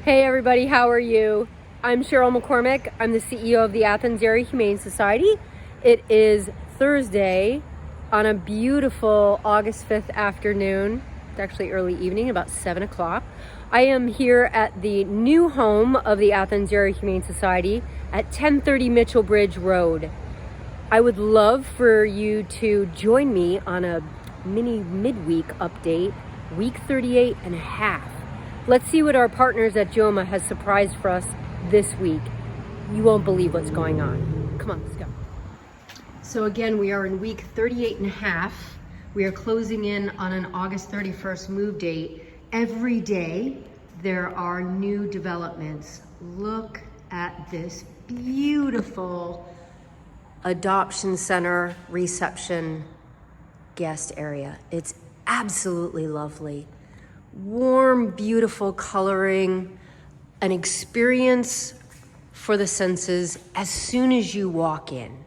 Hey everybody, how are you? I'm Cheryl McCormick. I'm the CEO of the Athens Area Humane Society. It is Thursday on a beautiful August 5th afternoon. It's actually early evening, about 7 o'clock. I am here at the new home of the Athens Area Humane Society at 1030 Mitchell Bridge Road. I would love for you to join me on a mini midweek update, week 38 and a half. Let's see what our partners at JOMA has surprised for us this week. You won't believe what's going on. Come on, let's go. So again, we are in week 38 and a half. We are closing in on an August 31st move date. Every day, there are new developments. Look at this beautiful adoption center reception guest area. It's absolutely lovely. Warm, beautiful coloring, an experience for the senses as soon as you walk in.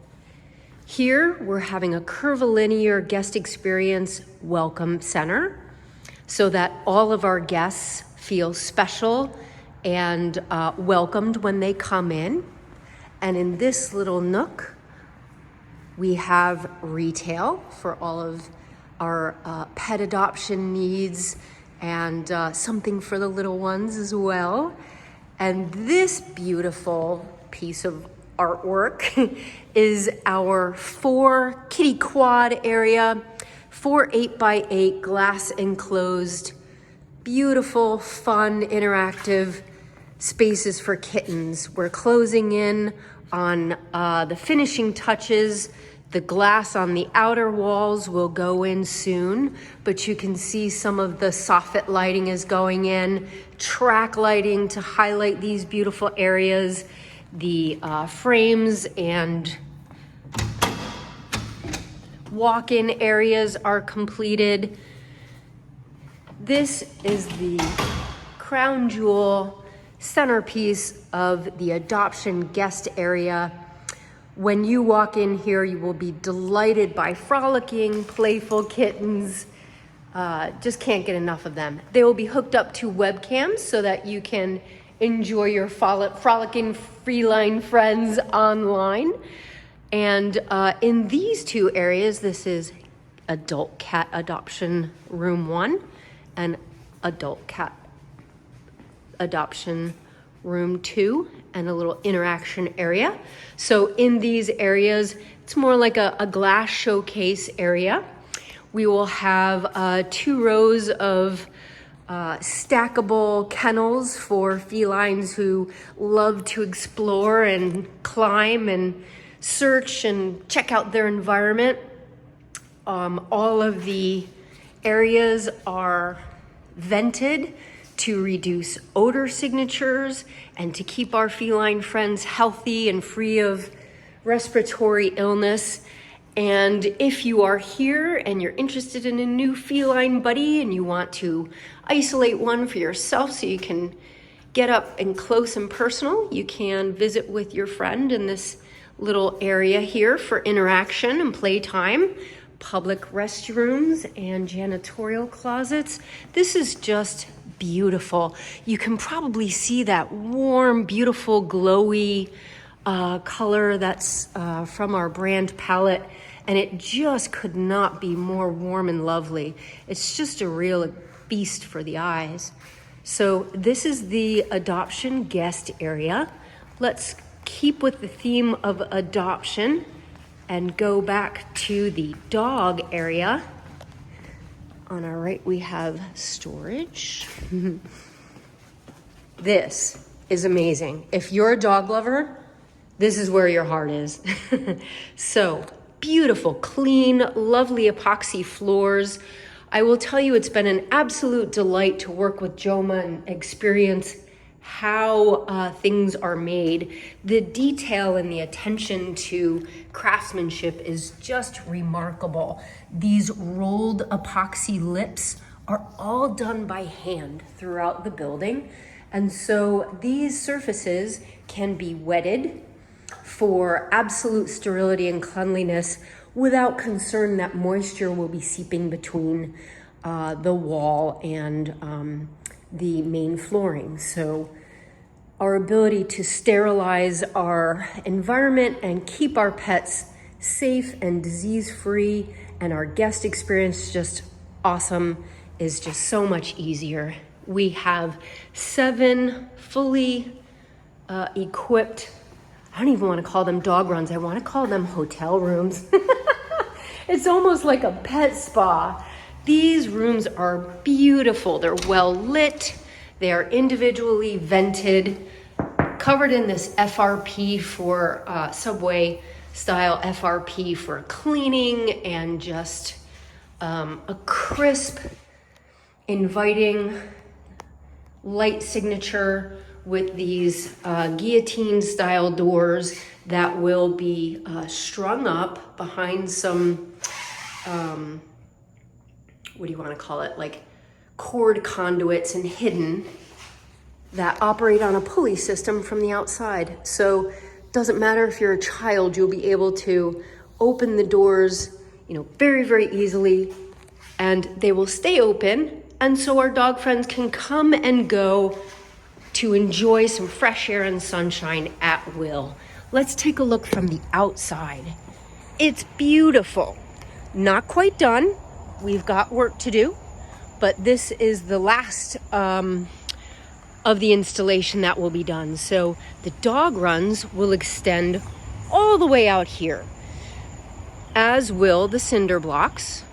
Here, we're having a curvilinear guest experience welcome center so that all of our guests feel special and welcomed when they come in. And in this little nook, we have retail for all of our pet adoption needs and something for the little ones as well. And this beautiful piece of artwork is our 4 kitty quad area, 4 8x8 glass enclosed, beautiful, fun, interactive spaces for kittens. We're closing in on the finishing touches. The glass on the outer walls will go in soon, but you can see some of the soffit lighting is going in, track lighting to highlight these beautiful areas. The frames and walk-in areas are completed. This is the crown jewel centerpiece of the adoption guest area. When you walk in here, you will be delighted by frolicking, playful kittens. Just can't get enough of them. They will be hooked up to webcams so that you can enjoy your frolicking feline friends online. And in these two areas, this is adult cat adoption room 1 and adult cat adoption room 2, and a little interaction area. So in these areas, it's more like a glass showcase area. We will have 2 rows of stackable kennels for felines who love to explore and climb and search and check out their environment. All of the areas are vented to reduce odor signatures and to keep our feline friends healthy and free of respiratory illness. And if you are here and you're interested in a new feline buddy and you want to isolate one for yourself so you can get up and close and personal, you can visit with your friend in this little area here for interaction and playtime. Public restrooms and janitorial closets. This is just beautiful. You can probably see that warm, beautiful, glowy color that's from our brand palette, and it just could not be more warm and lovely. It's just a real feast for the eyes. So this is the adoption guest area. Let's keep with the theme of adoption and go back to the dog area. On our right, we have storage. This is amazing. If you're a dog lover, this is where your heart is. So beautiful, clean, lovely epoxy floors. I will tell you, it's been an absolute delight to work with JOMA and experience how things are made. The detail and the attention to craftsmanship is just remarkable. These rolled epoxy lips are all done by hand throughout the building. And so these surfaces can be wetted for absolute sterility and cleanliness without concern that moisture will be seeping between the wall and the main flooring. So our ability to sterilize our environment and keep our pets safe and disease-free, and our guest experience just awesome, is just so much easier. We have 7 fully equipped, I don't even want to call them dog runs, I want to call them hotel rooms. It's almost like a pet spa. These rooms are beautiful. They're well lit. They are individually vented, covered in this FRP for subway style FRP for cleaning, and just a crisp, inviting light signature with these guillotine style doors that will be strung up behind some, what do you want to call it? Like cord conduits, and hidden, that operate on a pulley system from the outside. So it doesn't matter if you're a child, you'll be able to open the doors, very, very easily, and they will stay open. And so our dog friends can come and go to enjoy some fresh air and sunshine at will. Let's take a look from the outside. It's beautiful. Not quite done. We've got work to do, but this is the last of the installation that will be done. So the dog runs will extend all the way out here, as will the cinder blocks.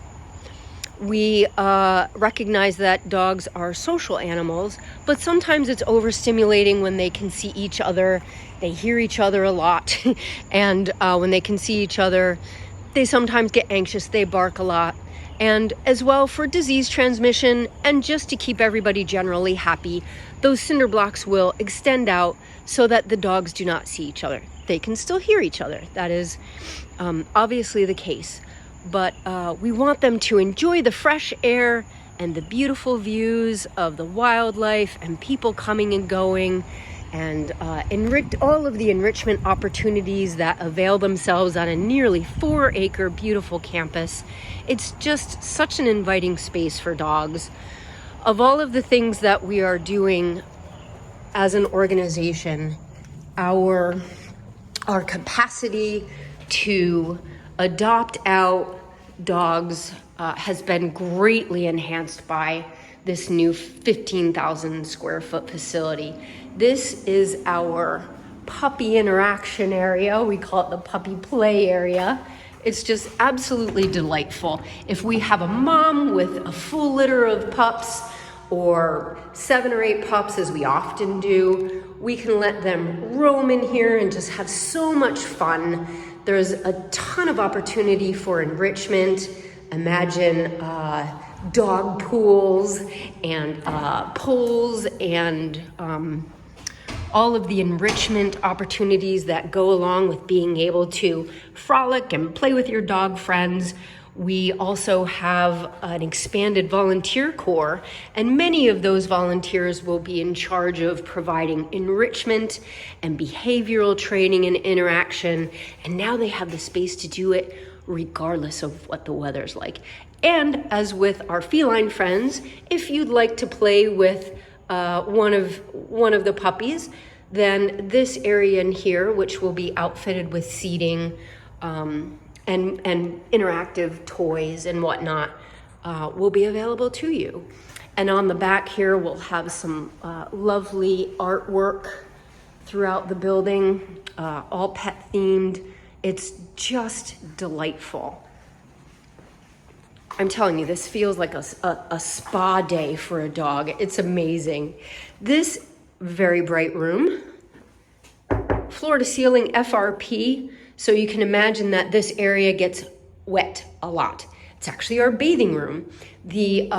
We recognize that dogs are social animals, but sometimes it's overstimulating when they can see each other. They hear each other a lot, and when they can see each other, they sometimes get anxious, they bark a lot. And as well, for disease transmission and just to keep everybody generally happy, those cinder blocks will extend out so that the dogs do not see each other. They can still hear each other. That is obviously the case. But we want them to enjoy the fresh air and the beautiful views of the wildlife and people coming and going, and all of the enrichment opportunities that avail themselves on a nearly 4-acre beautiful campus. It's just such an inviting space for dogs. Of all of the things that we are doing as an organization, our capacity to adopt out dogs has been greatly enhanced by this new 15,000 square foot facility. This is our puppy interaction area. We call it the puppy play area. It's just absolutely delightful. If we have a mom with a full litter of pups, or 7 or 8 pups, as we often do, we can let them roam in here and just have so much fun. There's a ton of opportunity for enrichment. Imagine dog pools and pools and all of the enrichment opportunities that go along with being able to frolic and play with your dog friends. We also have an expanded volunteer corps, and many of those volunteers will be in charge of providing enrichment and behavioral training and interaction. And now they have the space to do it regardless of what the weather's like. And as with our feline friends, if you'd like to play with one of the puppies, then this area in here, which will be outfitted with seating, and interactive toys and whatnot, will be available to you. And on the back here, we'll have some lovely artwork throughout the building, all pet themed. It's just delightful. I'm telling you, this feels like a spa day for a dog. It's amazing. This very bright room, floor to ceiling FRP. So you can imagine that this area gets wet a lot. It's actually our bathing room. The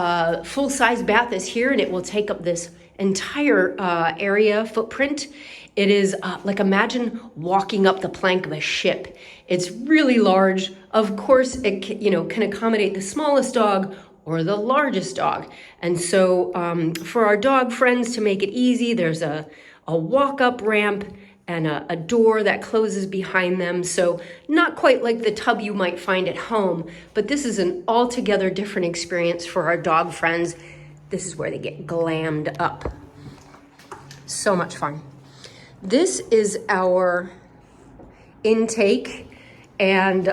full-size bath is here, and it will take up this entire area footprint. It is like, imagine walking up the plank of a ship. It's really large. Of course, it can accommodate the smallest dog or the largest dog. And so for our dog friends, to make it easy, there's a walk-up ramp and a door that closes behind them. So not quite like the tub you might find at home, but this is an altogether different experience for our dog friends. This is where they get glammed up. So much fun. This is our intake and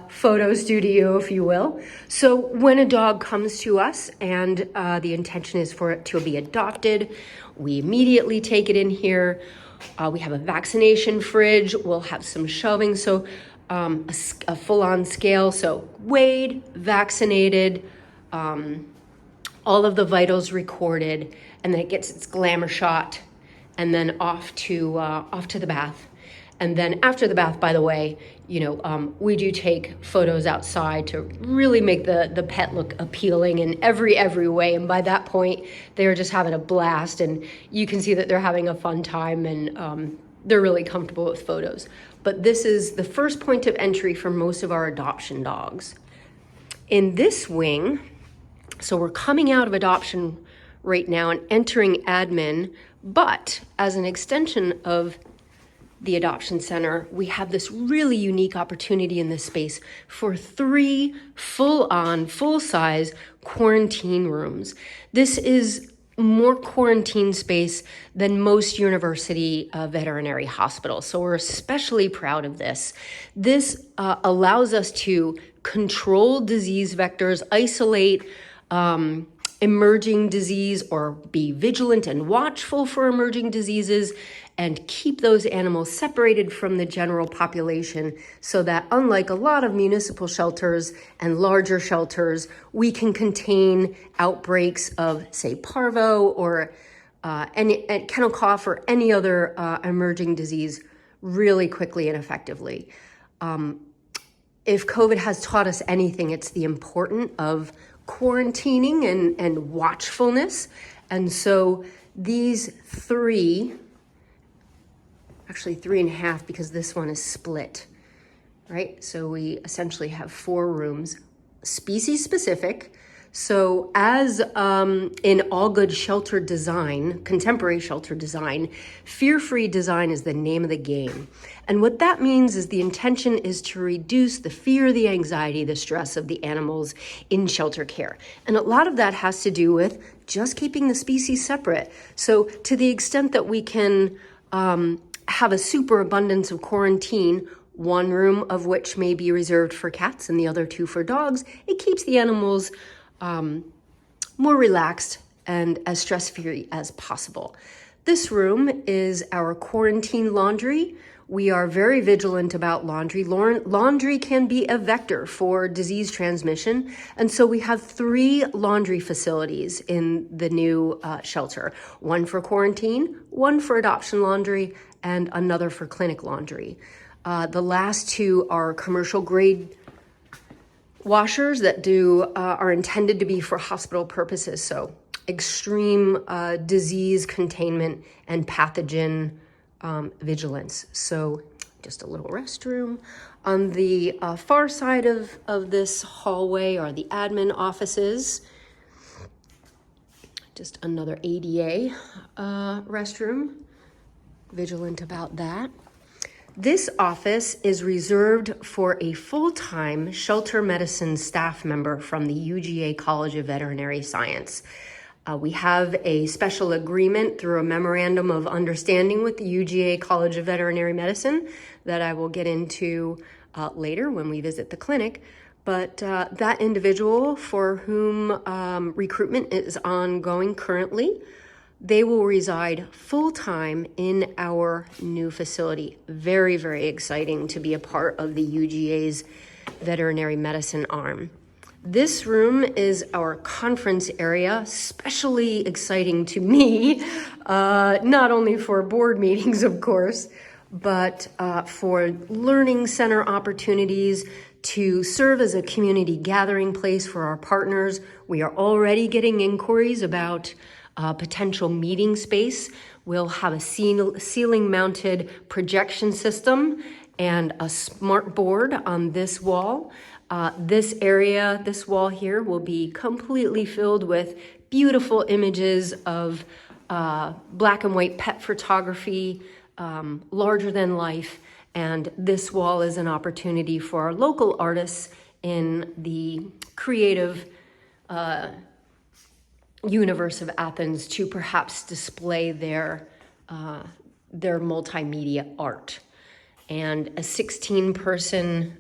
photo studio, if you will. So when a dog comes to us and the intention is for it to be adopted, we immediately take it in here. We have a vaccination fridge. We'll have some shelving, so a full-on scale. So weighed, vaccinated, all of the vitals recorded, and then it gets its glamour shot, and then off to the bath. And then after the bath, by the way, we do take photos outside to really make the pet look appealing in every way. And by that point, they're just having a blast, and you can see that they're having a fun time, and they're really comfortable with photos. But this is the first point of entry for most of our adoption dogs. In this wing, so we're coming out of adoption right now and entering admin, but as an extension of the adoption center, we have this really unique opportunity in this space for 3 full-on, full-size quarantine rooms. This is more quarantine space than most university veterinary hospitals, so we're especially proud of this. This allows us to control disease vectors, isolate emerging disease, or be vigilant and watchful for emerging diseases, and keep those animals separated from the general population, so that unlike a lot of municipal shelters and larger shelters, we can contain outbreaks of, say, parvo or kennel cough or any other emerging disease really quickly and effectively. If COVID has taught us anything, it's the importance of quarantining and watchfulness. And so these 3, actually 3.5, because this one is split, right? So we essentially have 4 rooms, species specific. So as in all good shelter design, contemporary shelter design, fear-free design is the name of the game. And what that means is the intention is to reduce the fear, the anxiety, the stress of the animals in shelter care. And a lot of that has to do with just keeping the species separate. So to the extent that we can have a superabundance of quarantine, 1 room of which may be reserved for cats and the other 2 for dogs, it keeps the animals more relaxed and as stress-free as possible. This room is our quarantine laundry. We are very vigilant about laundry. Laundry can be a vector for disease transmission. And so we have 3 laundry facilities in the new shelter. 1 for quarantine, 1 for adoption laundry, and another for clinic laundry. The last 2 are commercial grade washers that are intended to be for hospital purposes. So extreme disease containment and pathogen vigilance. So just a little restroom. On the far side of this hallway are the admin offices. Just another ADA restroom. Vigilant about that. This office is reserved for a full-time shelter medicine staff member from the UGA College of Veterinary Science. We have a special agreement through a memorandum of understanding with the UGA College of Veterinary Medicine that I will get into later when we visit the clinic. But that individual for whom recruitment is ongoing currently, they will reside full-time in our new facility. Very, very exciting to be a part of the UGA's veterinary medicine arm. This room is our conference area, especially exciting to me, not only for board meetings, of course, but for learning center opportunities, to serve as a community gathering place for our partners. We are already getting inquiries about potential meeting space. We'll have a ceiling-mounted projection system and a smart board on this wall. This area, this wall here, will be completely filled with beautiful images of black and white pet photography, larger than life. And this wall is an opportunity for our local artists in the creative universe of Athens to perhaps display their their multimedia art. And a 16-person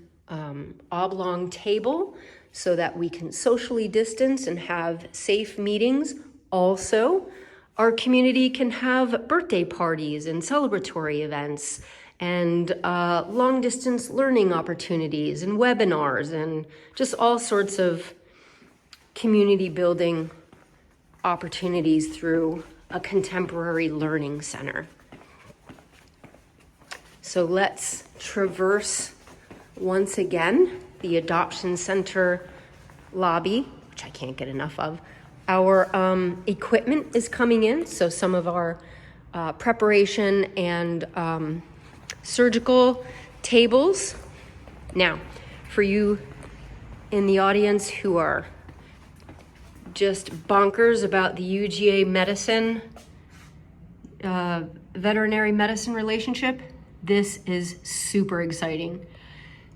oblong table so that we can socially distance and have safe meetings. Also, our community can have birthday parties and celebratory events and long-distance learning opportunities and webinars and just all sorts of community building opportunities through a contemporary learning center. So let's traverse once again the Adoption Center lobby, which I can't get enough of. Our equipment is coming in, so some of our preparation and surgical tables. Now, for you in the audience who are just bonkers about the UGA medicine, veterinary medicine relationship, this is super exciting.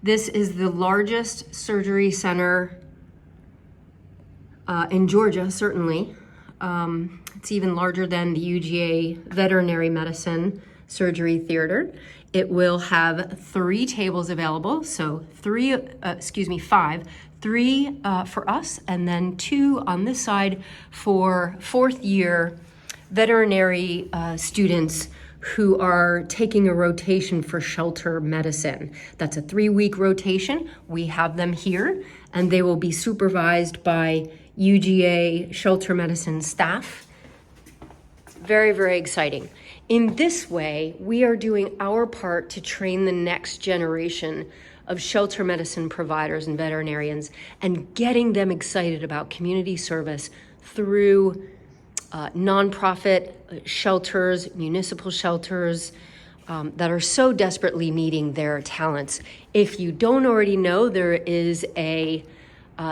This is the largest surgery center in Georgia, certainly. It's even larger than the UGA Veterinary Medicine Surgery Theater. It will have 3 tables available, so 5, 3 for us, and then 2 on this side for 4th year veterinary students who are taking a rotation for shelter medicine. That's a 3-week rotation. We have them here, and they will be supervised by UGA shelter medicine staff. Very, very exciting. In this way, we are doing our part to train the next generation of shelter medicine providers and veterinarians and getting them excited about community service through nonprofit shelters, municipal shelters that are so desperately needing their talents. If you don't already know, there is a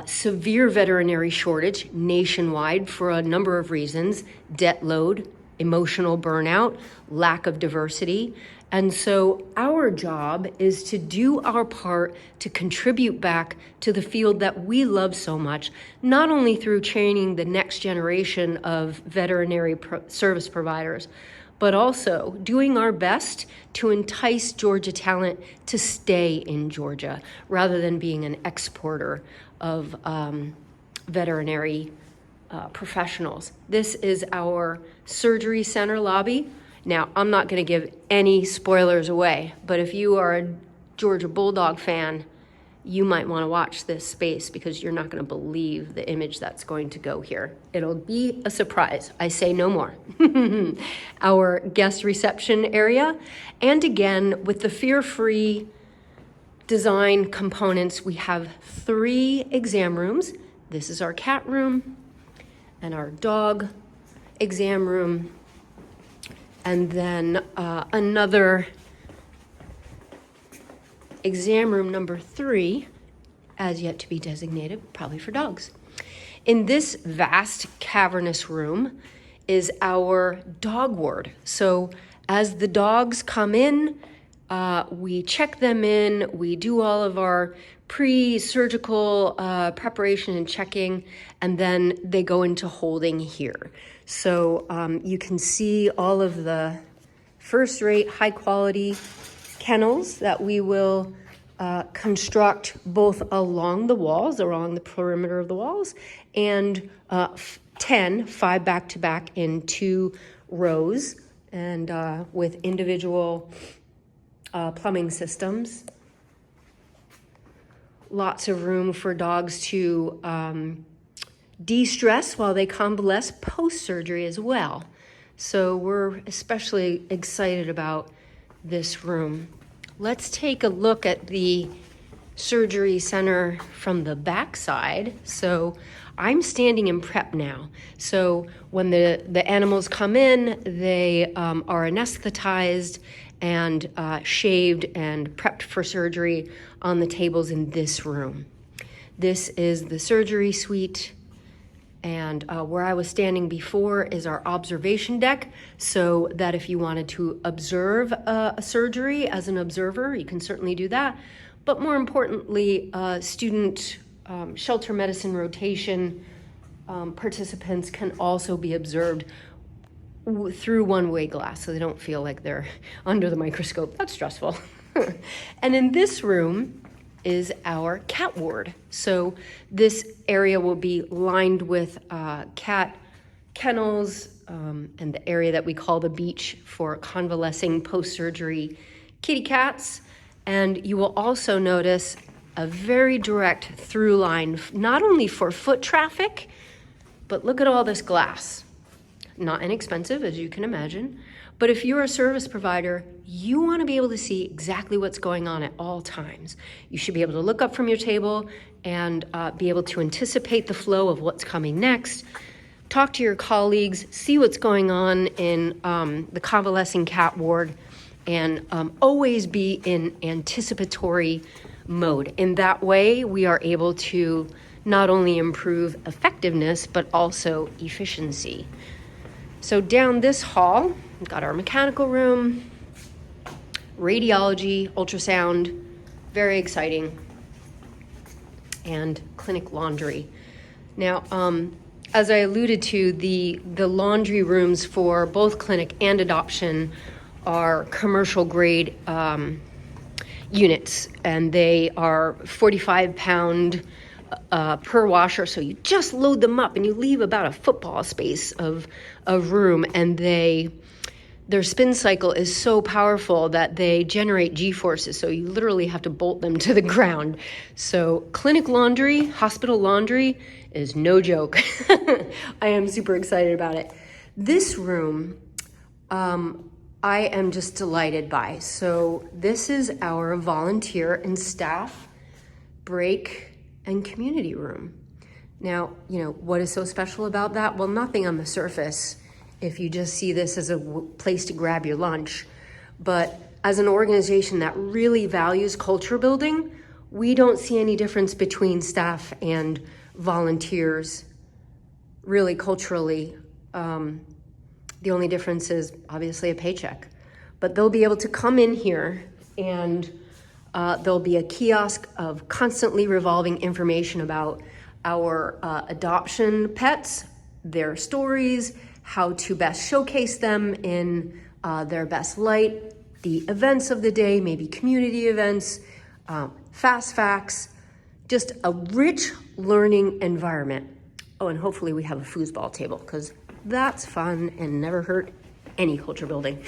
severe veterinary shortage nationwide for a number of reasons: debt load, emotional burnout, lack of diversity. And so our job is to do our part to contribute back to the field that we love so much, not only through training the next generation of veterinary service providers, but also doing our best to entice Georgia talent to stay in Georgia rather than being an exporter of veterinary professionals. This is our surgery center lobby. Now, I'm not going to give any spoilers away, but if you are a Georgia Bulldog fan, you might want to watch this space because you're not going to believe the image that's going to go here. It'll be a surprise. I say no more. Our guest reception area, and again, with the fear-free design components, we have 3 exam rooms. This is our cat room and our dog exam room. And then another exam room number 3, as yet to be designated, probably for dogs. In this vast cavernous room is our dog ward. So as the dogs come in, we check them in, we do all of our pre-surgical preparation and checking, and then they go into holding here. So you can see all of the first-rate, high-quality kennels that we will construct both along the walls, along the perimeter of the walls, and 5 back-to-back in 2 rows, and with individual plumbing systems. Lots of room for dogs to de-stress while they convalesce post-surgery as well. So we're especially excited about this room. Let's take a look at the surgery center from the back side. So I'm standing in prep now. So when the animals come in, they are anesthetized and shaved and prepped for surgery on the tables in this room. This is the surgery suite, and where I was standing before is our observation deck, so that if you wanted to observe a surgery as an observer, you can certainly do that. But more importantly, student shelter medicine rotation participants can also be observed through one-way glass so they don't feel like they're under the microscope. That's stressful. And in this room is our cat ward. So this area will be lined with cat kennels and the area that we call the beach for convalescing post-surgery kitty cats. And you will also notice a very direct through line, not only for foot traffic, but look at all this glass. Not inexpensive, as you can imagine. But if you're a service provider, you want to be able to see exactly what's going on at all times. You should be able to look up from your table and be able to anticipate the flow of what's coming next, talk to your colleagues, see what's going on in the convalescing cat ward, and always be in anticipatory mode. In that way, we are able to not only improve effectiveness, but also efficiency. So down this hall, we've got our mechanical room, radiology, ultrasound, very exciting, and clinic laundry. Now, as I alluded to, the laundry rooms for both clinic and adoption are commercial grade units, and they are 45-pound per washer, so you just load them up and you leave about a football space of room, and their spin cycle is so powerful that they generate G-forces, so you literally have to bolt them to the ground. So clinic laundry, hospital laundry is no joke. I am super excited about it. This room, I am just delighted by. So this is our volunteer and staff break and community room. Now, what is so special about that? Well, nothing on the surface if you just see this as a place to grab your lunch. But as an organization that really values culture building, we don't see any difference between staff and volunteers, really culturally. The only difference is obviously a paycheck. But they'll be able to come in here and there'll be a kiosk of constantly revolving information about our adoption pets, their stories, how to best showcase them in their best light, the events of the day, maybe community events, fast facts, just a rich learning environment. Oh, and hopefully we have a foosball table, because that's fun and never hurt any culture building.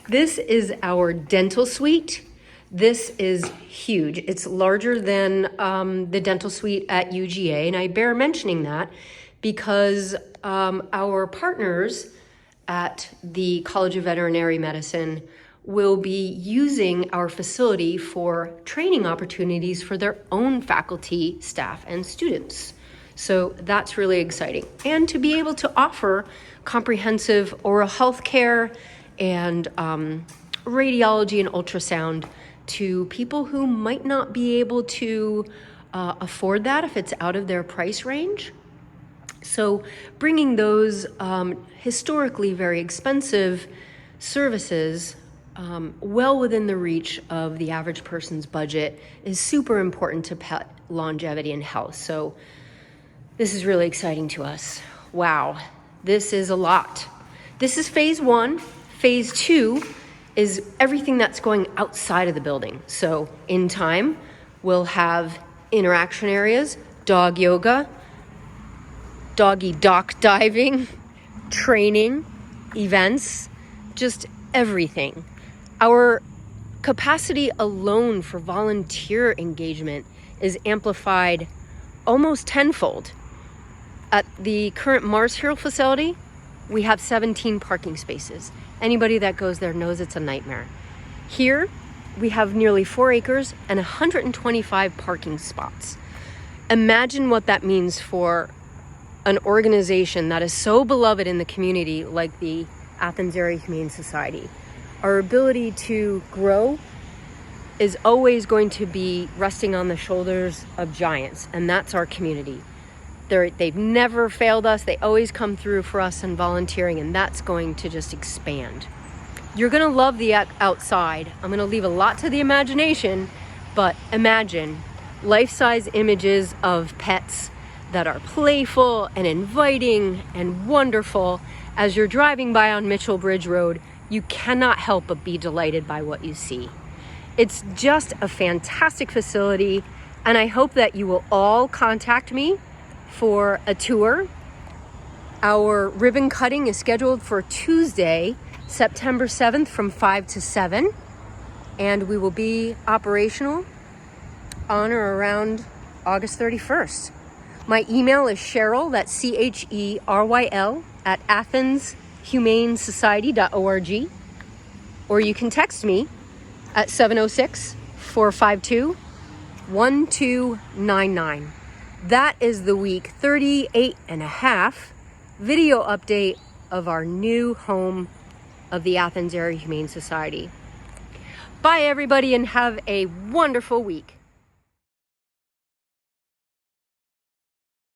This is our dental suite. This is huge. It's larger than the dental suite at UGA, and I bear mentioning that because our partners at the College of Veterinary Medicine will be using our facility for training opportunities for their own faculty, staff, and students. So that's really exciting. And to be able to offer comprehensive oral health care and radiology and ultrasound to people who might not be able to afford that if it's out of their price range. So bringing those historically very expensive services well within the reach of the average person's budget is super important to pet longevity and health. So this is really exciting to us. Wow, this is a lot. This is phase one. Phase two is everything that's going outside of the building. So in time, we'll have interaction areas, dog yoga, doggy dock diving, training, events, just everything. Our capacity alone for volunteer engagement is amplified almost tenfold. At the current Mars Hill facility, we have 17 parking spaces. Anybody that goes there knows it's a nightmare. Here, we have nearly 4 acres and 125 parking spots. Imagine what that means for an organization that is so beloved in the community like the Athens Area Humane Society. Our ability to grow is always going to be resting on the shoulders of giants, and that's our community. They've never failed us. They always come through for us in volunteering, and that's going to just expand. You're gonna love the outside. I'm gonna leave a lot to the imagination, but imagine life-size images of pets that are playful and inviting and wonderful. As you're driving by on Mitchell Bridge Road, you cannot help but be delighted by what you see. It's just a fantastic facility, and I hope that you will all contact me for a tour. Our ribbon cutting is scheduled for Tuesday, September 7th from 5 to 7, and we will be operational on or around August 31st. My email is Cheryl, that's CHERYL, at athenshumanesociety.org, or you can text me at 706-452-1299. That is the week 38 and a half video update of our new home of the Athens Area Humane Society. Bye everybody, and have a wonderful week.